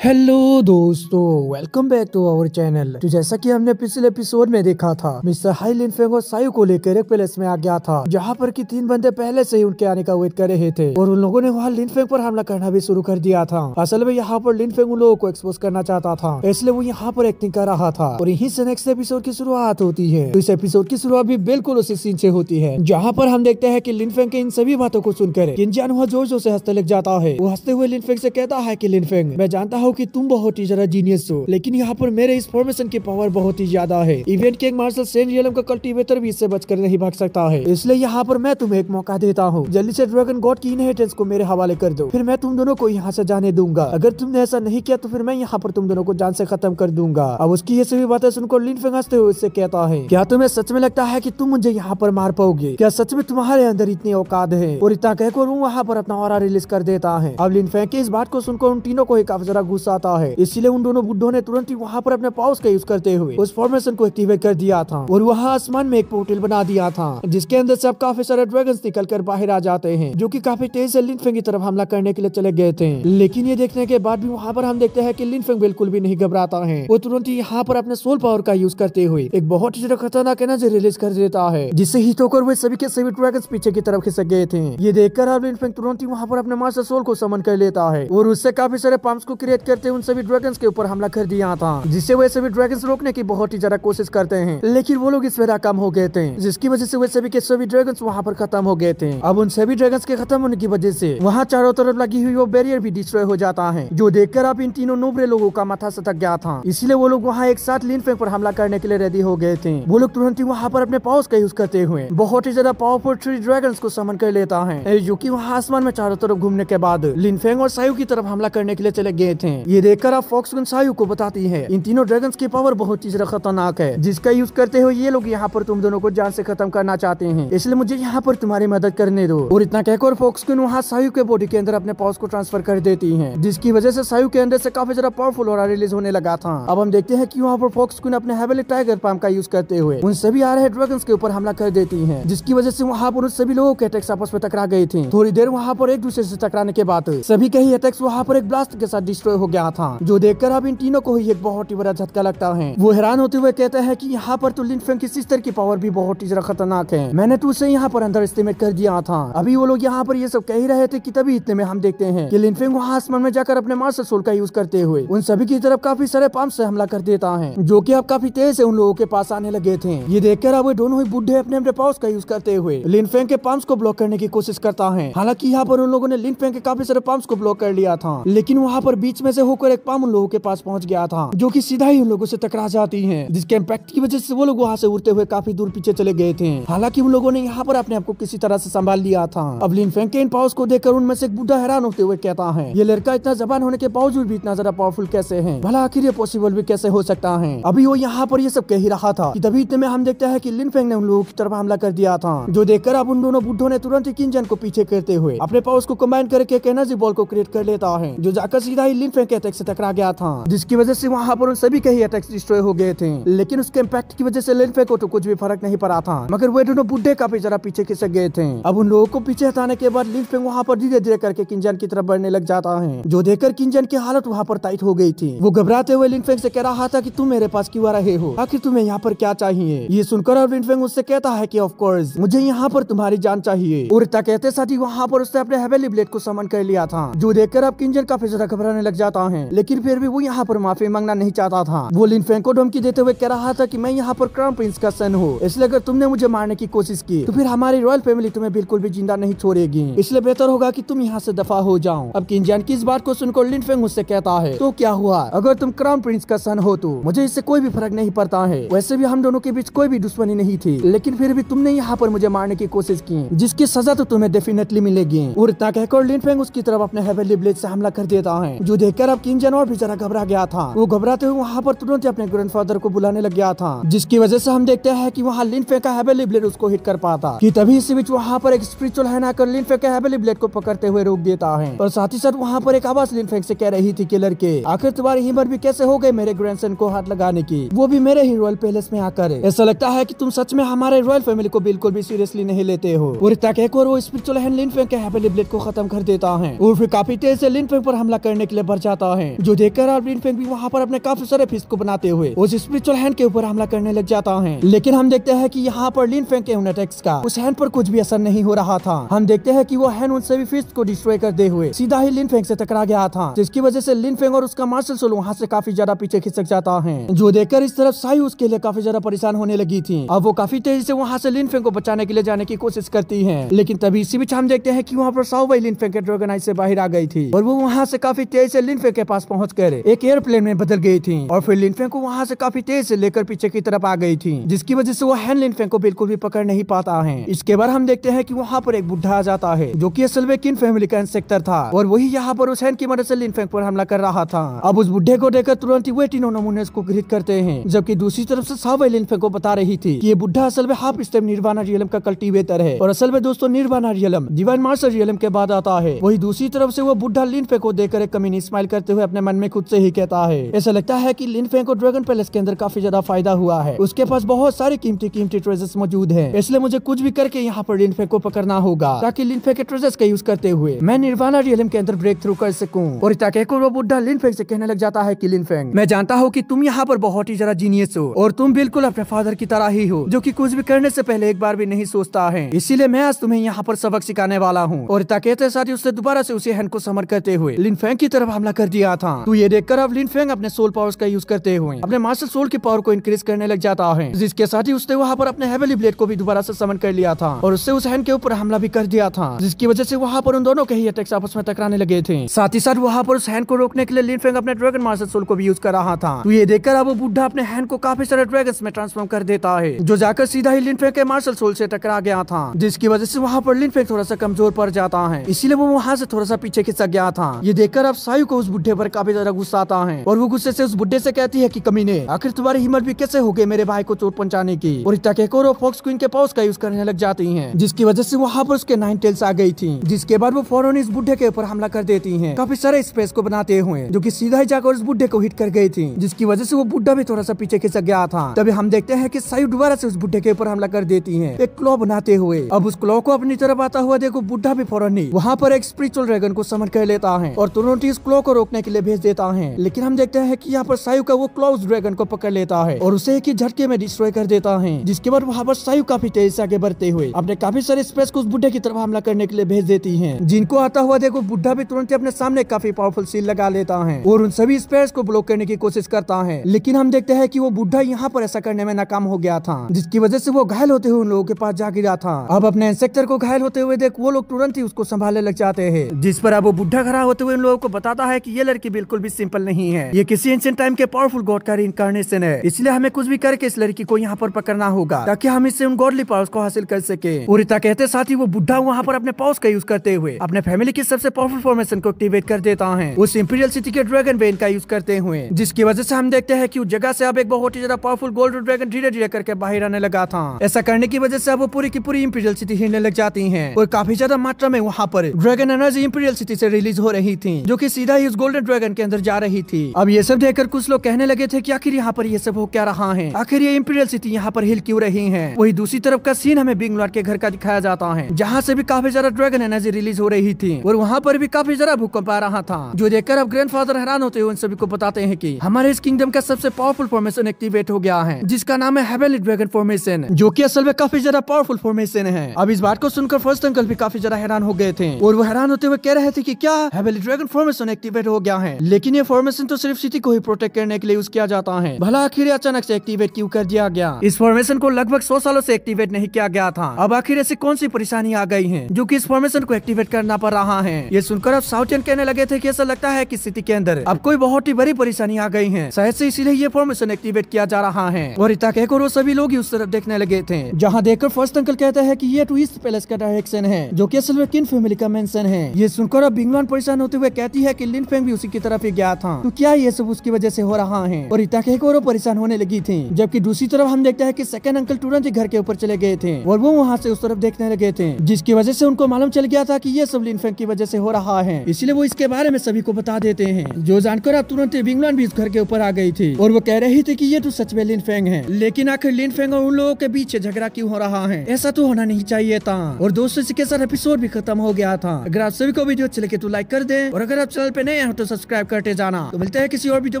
Hello दोस्तों, welcome back to our channel. तो जैसा कि हमने पिछले एपिसोड में देखा था, मिस्टर हाई लिन फेंग और सायु को लेकर एक पैलेस में आ गया था, जहां पर कि 3 बंदे पहले से ही उनके आने का वेट कर रहे थे और उन लोगों ने वहां लिन फेंग पर हमला करना भी शुरू कर दिया था। असल में यहाँ पर लिन फेंग उन लोगों को एक्सपोज करना चाहता था, इसलिए वो यहाँ पर एक्टिंग कर रहा था और यहीं से नेक्स्ट एपिसोड की शुरुआत होती है। तो इस एपिसोड की शुरुआत भी बिल्कुल उसी सीन से होती है, जहाँ पर हम देखते हैं कि लिन फेंग के इन सभी बातों को सुनकर किंजान वहाँ जोर जोर से हंसने लग जाता है। वो हंसते हुए लिन फेंग से कहता है कि लिन फेंग, मैं जानता हूँ कि तुम बहुत ही जरा जीनियस हो, लेकिन यहाँ पर मेरे इस फॉर्मेशन की पावर बहुत ही ज्यादा है। इवेंट के एक मार्शल सेंट रियलम का कल्टीवेटर भी इससे बचकर नहीं भाग सकता है, इसलिए यहाँ पर मैं तुम्हें एक मौका देता हूँ। जल्दी से ड्रैगन गॉड की इनहेरिटेंस को मेरे हवाले कर दो, फिर मैं तुम दोनों को यहाँ से जाने दूंगा। अगर तुमने ऐसा नहीं किया तो फिर मैं यहाँ पर तुम दोनों को जान से खत्म कर दूंगा। अब उसकी ये सभी बातें सुनकर लिन फेंग हंसते हुए उससे कहता है, क्या तुम्हें सच में लगता है कि तुम मुझे यहाँ पर मार पाओगे? क्या सच में तुम्हारे अंदर इतनी औकात है? और इतना कहकर वो वहाँ पर अपना ऑरा रिलीज कर देता है। अब लिन फेंग की इस बात को सुनकर उन तीनों को काफी जरा गुस्सा आता है, इसलिए उन दोनों बुड्ढों ने तुरंत ही वहाँ पर अपने पावर्स का यूज करते हुए उस फॉर्मेशन को एक्टिवेट कर दिया था और वहाँ आसमान में एक पोर्टल बना दिया था, जिसके अंदर से अब काफी सारे ड्रैगन्स निकल कर बाहर आ जाते हैं, जो कि काफी तेज से लिन फेंग की तरफ हमला करने के लिए चले गए थे। लेकिन ये देखने के बाद भी वहाँ पर हम देखते हैं कि लिन फेंग बिल्कुल भी नहीं घबराता है। वो तुरंत ही यहाँ पर अपने सोल पावर का यूज करते हुए एक बहुत ही खतरनाक एनर्जी रिलीज कर देता है, जिससे हिट होकर वे सभी के सभी ड्रैगन्स पीछे की तरफ खिसक गए थे। ये देखकर अब लिन फेंग तुरंत ही वहाँ पर अपने मास्टर सोल को समन कर लेता है और उससे काफी सारे पंप्स को क्रिएट करते उन सभी ड्रैगन्स के ऊपर हमला कर दिया था, जिससे वे सभी ड्रैगन्स रोकने की बहुत ही ज्यादा कोशिश करते हैं, लेकिन वो लोग इसमें नाकाम हो गए थे, जिसकी वजह से वे सभी के सभी ड्रैगन्स वहाँ पर खत्म हो गए थे। अब उन सभी ड्रैगन्स के खत्म होने की वजह से वहाँ चारों तरफ लगी हुई वो बैरियर भी डिस्ट्रॉय हो जाता है, जो देखकर अब इन तीनों नोबरे लोगों का माथा सटक गया था। इसलिए वो लोग वहाँ एक साथ लिन फेंग पर हमला करने के लिए रेडी हो गए थे। वो लोग तुरंत ही वहाँ पर अपने पावर्स का यूज करते हुए बहुत ही ज्यादा पावरफुल 3 ड्रैगन्स को समन कर लेता है, जो कि वहाँ आसमान में चारों तरफ घूमने के बाद लिन फेंग और सायु की तरफ हमला करने के लिए चले गए थे। ये देखकर अब फॉक्सगन सायु को बताती है, इन तीनों ड्रैगन्स की पावर बहुत ही ज्यादा खतरनाक है, जिसका यूज करते हुए ये लोग यहाँ पर तुम दोनों को जान से खत्म करना चाहते हैं, इसलिए मुझे यहाँ पर तुम्हारी मदद करने दो। और इतना कहकर फॉक्सगन वहाँ सायु के बॉडी के अंदर अपने पावर्स को ट्रांसफर कर देती है, जिसकी वजह से सायु के अंदर से काफी ज्यादा पावरफुल ऑरा रिलीज होने लगा था। अब हम देखते हैं कि वहाँ पर फॉक्सगन अपने हेवनली टाइगर पाम का यूज करते हुए उन सभी आ रहे ड्रैगन्स के ऊपर हमला कर देती है, जिसकी वजह से वहाँ पर उन सभी लोगों के अटैक्स आपस में टकरा गए थे। थोड़ी देर वहाँ पर एक दूसरे से टकराने के बाद सभी के ही अटैक्स वहाँ पर एक ब्लास्ट के साथ डिस्ट्रॉय हो गया था, जो देखकर अब इन तीनों को ही एक बहुत ही बड़ा झटका लगता है। वो हैरान होते हुए कहते हैं कि यहाँ पर तो लिन फेंग की सिस्टर की पावर भी बहुत ही ज्यादा खतरनाक है, मैंने तो उसे यहाँ पर अंदर एस्टिमेट कर दिया था। अभी वो लोग यहाँ पर ये सब कह ही रहे थे कि तभी इतने में हम देखते हैं कि लिन फेंग वहाँ आसमान में जाकर अपने मास्टर सोल का यूज करते हुए उन सभी की तरफ काफी सारे पंप से हमला कर देता है, जो कि अब काफी तेज से उन लोगों के पास आने लगे थे। ये देखकर अब दोनों ही बुढ़े अपने अपने पावर्स का यूज करते हुए लिन फेंग के पंप्स को ब्लॉक करने की कोशिश करता है। हालांकि यहाँ पर उन लोगों ने लिन फेंग के काफी सारे पंप्स को ब्लॉक कर लिया था, लेकिन वहाँ पर बीच में से होकर एक पंप उन लोगों के पास पहुंच गया था, जो कि सीधा ही उन लोगों से टकरा जाती है, जिसके इम्पैक्ट की वजह से वो लोग वहाँ से उड़ते हुए काफी दूर पीछे चले गए थे। हालांकि उन लोगों ने यहाँ पर अपने आप को किसी तरह से संभाल लिया था। अब लिन फेंग के इन पावर्स को देखकर उनमें से एक बुढ़ा हैरान होते हुए कहता है, ये लड़का इतना जबान होने के बावजूद भी इतना ज्यादा पावरफुल कैसे है? भला आखिर ये पॉसिबल भी कैसे हो सकता है? अभी वो यहाँ पर ये सब कह ही रहा था कि तभी इतने में हम देखते हैं कि लिन फेंग ने उन लोगों की तरफ हमला कर दिया था, जो देखकर अब उन दोनों बुढ़ों ने तुरंत ही किंजन को पीछे करते हुए अपने पावर्स को कंबाइन करके एक एनर्जी बॉल को क्रिएट कर लेता है, जो जाकर सीधा ही लिन फेंग के अटैक से टकरा गया था, जिसकी वजह से वहाँ पर उन सभी के ही अटैक्स डिस्ट्रॉय हो गए थे। लेकिन उसके इम्पैक्ट की वजह से लिन फेंग को तो कुछ भी फर्क नहीं पड़ा था, मगर वे दोनों बुढ़े काफी जरा पीछे खिसक गए थे। अब उन लोगों को पीछे हटाने के बाद लिन फेंग वहाँ पर धीरे धीरे करके किंजन की तरफ बढ़ने लग जाता है, जो देखकर किंजन की हालत वहाँ पर टाइट हो गई थी। वो घबराते हुए लिन फेंग से कह रहा था कि तुम मेरे पास क्यों आ रहे हो? आखिर तुम्हें यहाँ पर क्या चाहिए? ये सुनकर अब लिन फेंग उससे कहता है कि ऑफ कोर्स मुझे यहाँ पर तुम्हारी जान चाहिए। और इतना कहते साथ ही वहाँ पर उसने अपने हेवनली ब्लेड को समन कर लिया था, जो देखकर अब किंजन काफी ज्यादा घबराने लग जाता है। लेकिन फिर भी वो यहाँ पर माफी मांगना नहीं चाहता था। वो लिन फेंग को धमकी देते हुए कह रहा था कि मैं यहाँ पर क्राउन प्रिंस का सन हूँ, इसलिए अगर तुमने मुझे मारने की कोशिश की तो फिर हमारी रॉयल फैमिली तुम्हें बिल्कुल भी जिंदा नहीं छोड़ेगी, इसलिए बेहतर होगा कि तुम यहाँ से दफा हो जाओ। अब किंजन की इस बात को सुनकर लिन फेंग उससे कहता है, तो क्या हुआ? अगर तुम क्राउन प्रिंस का सन हो तो मुझे इससे कोई भी फर्क नहीं पड़ता है। वैसे भी हम दोनों के बीच कोई भी दुश्मनी नहीं थी, लेकिन फिर भी तुमने यहाँ पर मुझे मारने की कोशिश की, जिसकी सजा तो तुम्हें डेफिनेटली मिलेगी। और इतना कहकर लिन फेंग उसकी तरफ अपने हेवनली ब्लेड से हमला कर देता है, जो देखकर अब किंजन और भी जरा घबरा गया था। वो घबराते हुए वहाँ पर तुरंत अपने ग्रैंडफादर को बुलाने लग गया था, जिसकी वजह से हम देखते हैं कि वहाँ लिन फेंग का हेवनली ब्लेड उसको हिट कर पाता कि तभी इसी बीच वहाँ पर एक स्पिरिचुअल हैंड आकर लिन फेंग के हेवनली ब्लेड को पकड़ते हुए रोक देता है। और साथ ही साथ वहाँ पर एक आवाज लिन फेंग से कह रही थी कि लड़के, आखिर तुम्हारी हिम्मत भी कैसे हो गई मेरे ग्रैंडसन को हाथ लगाने की, वो भी मेरे ही रॉयल पैलेस में आकर? ऐसा लगता है कि तुम सच में हमारे रॉयल फैमिली को बिल्कुल भी सीरियसली नहीं लेते हो। और इतना कहकर वो स्पिरिचुअल हैंड लिन फेंग के हेवनली ब्लेड को खत्म कर देता है और फिर काफी तेज से लिन फेंग पर हमला करने के लिए बढ़ जाता है, जो देखकर आप लिन फेंग भी वहाँ पर अपने काफी सारे फिस्ट को बनाते हुए उस स्पिरिचुअल हैंड के ऊपर हमला करने लग जाता है। लेकिन हम देखते हैं कि यहाँ पर लिन फेंग के अटैक्स का उस हैंड पर कुछ भी असर नहीं हो रहा था। हम देखते हैं कि वो हैंड उन सभी फिस्ट को डिस्ट्रॉय करते हुए सीधा ही लिन फेंग से टकरा गया था, जिसकी वजह से लिन फेंग और उसका मार्शल सोल वहाँ से काफी ज्यादा पीछे खिसक जाता है, जो देखकर इस तरफ साई उसके लिए काफी ज्यादा परेशान होने लगी थी। अब वो काफी तेजी से वहाँ से लिन फेंग को बचाने के लिए जाने की कोशिश करती है, लेकिन तभी इसी बीच हम देखते हैं कि वहाँ पर साओ वही लिन फेंग के ड्रैगन आई से बाहर आ गई थी और वो वहाँ से काफी तेज से लिन फेंग के पास पहुंचकर एक एयरप्लेन में बदल गई थी और फिर लिन फेंग को वहाँ से काफी तेज से लेकर पीछे की तरफ आ गई थी, जिसकी वजह से वो हैंड लिन फेंग को बिल्कुल भी पकड़ नहीं पाता है। इसके बाद हम देखते हैं कि वहाँ पर एक बुढ़ा आ जाता है जो कि असल में किन फैमिली का इंसेक्टर था और वही यहाँ पर उस हैंड की मदद से लिन फेंग पर हमला कर रहा था। अब उस बुढ़े को देखकर तुरंत ही वे तीनों नमूने उसको ग्रिट करते हैं, जबकि दूसरी तरफ से साओ लिन फेंग को बता रही थी कि ये बुढ़ा असल में हाफ स्टेप निर्वाणा रियलम का कल्टीवेटर है और असल में दोस्तों nirvana realm divine martial realm के बाद आता है। वही दूसरी तरफ से वो बुढ़ा लिन फेंग को देखकर एक कमीनी स्माइल करते हुए अपने मन में खुद से ही कहता है, ऐसा लगता है कि लिन फेंग को ड्रैगन पैलेस के अंदर काफी ज्यादा फायदा हुआ है, उसके पास बहुत सारी कीमती ट्रेजर्स मौजूद है, इसलिए मुझे कुछ भी करके यहाँ पर लिन फेंग को पकड़ना होगा ताकि लिन फेंग के ट्रेजर्स का यूज करते हुए मैं निर्वाणा रियलम के अंदर ब्रेक थ्रू कर सकूं। और ताकि वो बुढ़ा लिन फेंग से कहने लग जाता है कि लिन फेंग, मैं जानता हूँ कि तुम यहाँ पर बहुत ही ज्यादा जीनियस हो और तुम बिल्कुल अपने फादर की तरह ही हो जो कि कुछ भी करने से पहले एक बार भी नहीं सोचता है, इसीलिए मैं आज तुम्हें यहाँ पर सबक सिखाने वाला हूँ। और कहते साथ ही उसने दोबारा से उसी हैंड को समर करते हुए लिन फेंग की तरफ हमला कर दिया था। तो ये देखकर अब लिन फेंग अपने सोल पावर्स का यूज करते हुए अपने मास्टर सोल की पावर को इंक्रीज करने लग जाता है, जिसके साथ ही उसने वहाँ पर अपने हेवेली ब्लेड को भी दोबारा से समन कर लिया था और उससे उस हैंड के ऊपर हमला भी कर दिया था, जिसकी वजह से वहाँ पर उन दोनों के ही अटैक्स आपस में टकराने लगे थे। साथ ही साथ वहाँ पर उस हैंड को रोकने के लिए लिन फेंग अपने ड्रैगन मास्टर सोल को भी यूज कर रहा था। तो ये देखकर अब वो बुढ़ा अपने हैंड को काफी सारे ड्रैगन्स में ट्रांसफॉर्म कर देता है, जो जाकर सीधा ही लिन फेंग के मार्शल सोल से टकरा गया था, जिसकी वजह से वहाँ पर लिन फेंग थोड़ा सा कमजोर पड़ जाता है, इसीलिए वो वहाँ से थोड़ा सा पीछे खिसक गया था। ये देखकर अब सायु को उस बुढ़े पर काफी ज्यादा गुस्सा आता है और वो गुस्से से उस बुढ़े से कहती है कि कमीने, आखिर तुम्हारी हिम्मत भी कैसे हो गई मेरे भाई को चोट पहुंचाने की। और और फॉक्स क्वीन के पाउस का यूज करने लग जाती हैं, जिसकी वजह से वहाँ पर उसके 9 टेल्स आ गई थी, जिसके बाद वो फौरन इस बुढ़े के ऊपर हमला कर देती हैं काफी सारे स्पेस को बनाते हुए, जो कि सीधा ही जाकर उस बुढ़े को हिट कर गई थी, जिसकी वजह से वो बुढ़ा भी थोड़ा सा पीछे खिसक गया था। तभी हम देखते हैं कि सायु दोबारा से उस बुढ़े के ऊपर हमला कर देती है एक क्लॉ बनाते हुए। अब उस क्लॉ को अपनी तरफ आता हुआ देखो बुढ़ा भी फौरन ही वहाँ पर एक स्पिरिचुअल ड्रैगन को समन कर लेता है और तुरंत ही इस क्लॉ को रोकने के लिए भेज देता है। लेकिन हम देखते हैं कि यहाँ पर सायु का वो क्लॉ उस ड्रैगन को पकड़ लेता है और उसे एक ही झटके में डिस्ट्रॉय कर देता है, जिसके बाद वहाँ पर सायु काफी तेज से आगे बढ़ते हुए अपने काफी सारे स्पेस को उस बुढ़े की तरफ हमला करने के लिए भेज देती है, जिनको आता हुआ देखो बुढ़ा भी तुरंत अपने सामने काफी पावरफुल सील लगा लेता है और उन सभी स्पेस को ब्लॉक करने की कोशिश करता है। लेकिन हम देखते हैं कि वो बुढ़ा यहाँ पर ऐसा करने में नाकाम हो गया था, जिसकी वजह से वो घायल होते हुए उन लोगों के पास जा गिरा था। अब अपने इंसेक्टर को घायल होते हुए देख वो लोग तुरंत ही उसको संभालने लग जाते हैं, जिस पर अब वो बुढ़ा खड़ा होते हुए उन लोगों को बताता है कि ये लड़की बिल्कुल भी सिंपल नहीं है, ये किसी एंशिएंट टाइम के पावरफुल गॉड का रिइंकार्नेशन है, इसलिए हमें कुछ भी करके इस लड़की को यहाँ पर पकड़ना होगा ताकि हम इससे उन गॉडली पावर्स को हासिल कर सके। पूरिता कहते साथ ही वो बुढ़ा वहाँ पर अपने पावर्स का यूज करते हुए अपने फैमिली की सबसे पावरफुल फॉर्मेशन को एक्टिवेट कर देता है, उस इंपीरियल सिटी के ड्रैगन वेन का यूज करते हुए, जिसकी वजह से हम देखते हैं कि उस जगह से अब एक बहुत ही ज्यादा पावरफुल गोल्ड ड्रैगन धीरे धीरे करके बाहर आने लगा था। ऐसा करने की वजह से अब वो पूरी की पूरी इंपीरियल सिटी हिलने लग जाती है और काफी ज्यादा मात्रा में वहाँ पर ड्रैगन एनर्जी इंपीरियल सिटी से रिलीज हो रही थी, जो कि सीधा ही उस गोल्डन ड्रैगन के अंदर जा रही थी। अब ये सब देखकर कुछ लोग कहने लगे थे कि आखिर यहाँ पर ये सब हो क्या रहा है, आखिर ये इंपीरियल सिटी यहाँ पर हिल क्यों रही है। वही दूसरी तरफ का सीन हमें बिग लॉर्ड के घर का दिखाया जाता है, जहाँ से भी काफी ज्यादा ड्रैगन एनर्जी रिलीज हो रही थी और वहाँ पर भी काफी ज्यादा भूकंप आ रहा था, जो देखकर अब ग्रैंडफादर हैरान होते हुए उन सभी को बताते हैं कि हमारे इस किंगडम का सबसे पावरफुल फॉर्मेशन एक्टिवेट हो गया है, जिसका नाम है हेवेनली ड्रैगन फॉर्मेशन, जो कि असल में काफी ज्यादा पावरफुल फॉर्मेशन है। अब इस बात को सुनकर फर्स्ट अंकल भी काफी ज्यादा हैरान हो गए थे और वो हैरान होते हुए कह रहे थे कि क्या हेवेनली ड्रैगन फॉर्मेशन एक्टिवेट हो गया है, लेकिन ये फॉर्मेशन तो सिर्फ सिटी को ही प्रोटेक्ट करने के लिए यूज किया जाता है, भला आखिर अचानक से एक्टिवेट क्यों कर दिया गया। इस फॉर्मेशन को लगभग 100 सालों से एक्टिवेट नहीं किया गया था, अब आखिर ऐसी कौन सी परेशानी आ गई है जो कि इस फॉर्मेशन को एक्टिवेट करना पड़ रहा है। ये सुनकर अब साउथियन कहने लगे थे कि ऐसा लगता है कि सिटी के अंदर अब कोई बहुत ही बड़ी परेशानी आ गई है, शायद से इसीलिए ये फॉर्मेशन एक्टिवेट किया जा रहा है। और इतना कहकर वो सभी लोग उस तरफ देखने लगे थे, जहाँ देखकर फर्स्ट अंकल कहते हैं कि ये टू ईस्ट पैलेस का डायरेक्शन है, जो कि असल में किन फैमिली का मेंशन है। ये सुनकर अब बिंगलॉन परेशान होते हुए कहती है कि लिन फेंग भी उसी की तरफ ही गया था, तो क्या ये सब उसकी वजह से हो रहा है। और इतना कहकर वो परेशान होने लगी थी, जबकि दूसरी तरफ हम देखते हैं कि सेकंड अंकल तुरंत ही घर के ऊपर चले गए थे और वो वहाँ से उस तरफ देखने लगे थे, जिसकी वजह से उनको मालूम चल गया था कि ये सब लिन फेंग की वजह से हो रहा है, इसलिए वो इसके बारे में सभी को बता देते हैं। जो जानकर अब तुरंत ही बिंगलॉन भी इस घर के ऊपर आ गई थी और वो कह रही थी कि ये तो सच में लिन फेंग है, लेकिन आखिर लिन फेंग और उन लोगों के बीच झगड़ा क्यों हो रहा है, ऐसा तो होना नहीं चाहिए था। और दोस्तों इसके साथ एपिसोड भी खत्म हो गया था। अगर आप सभी को वीडियो अच्छी लगे तो लाइक कर दें और अगर आप चैनल पे नए नए हो तो सब्सक्राइब करते जाना। तो मिलते हैं किसी और वीडियो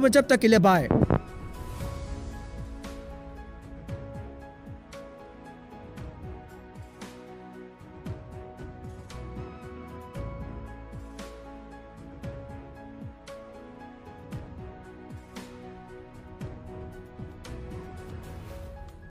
में, जब तक के लिए बाय।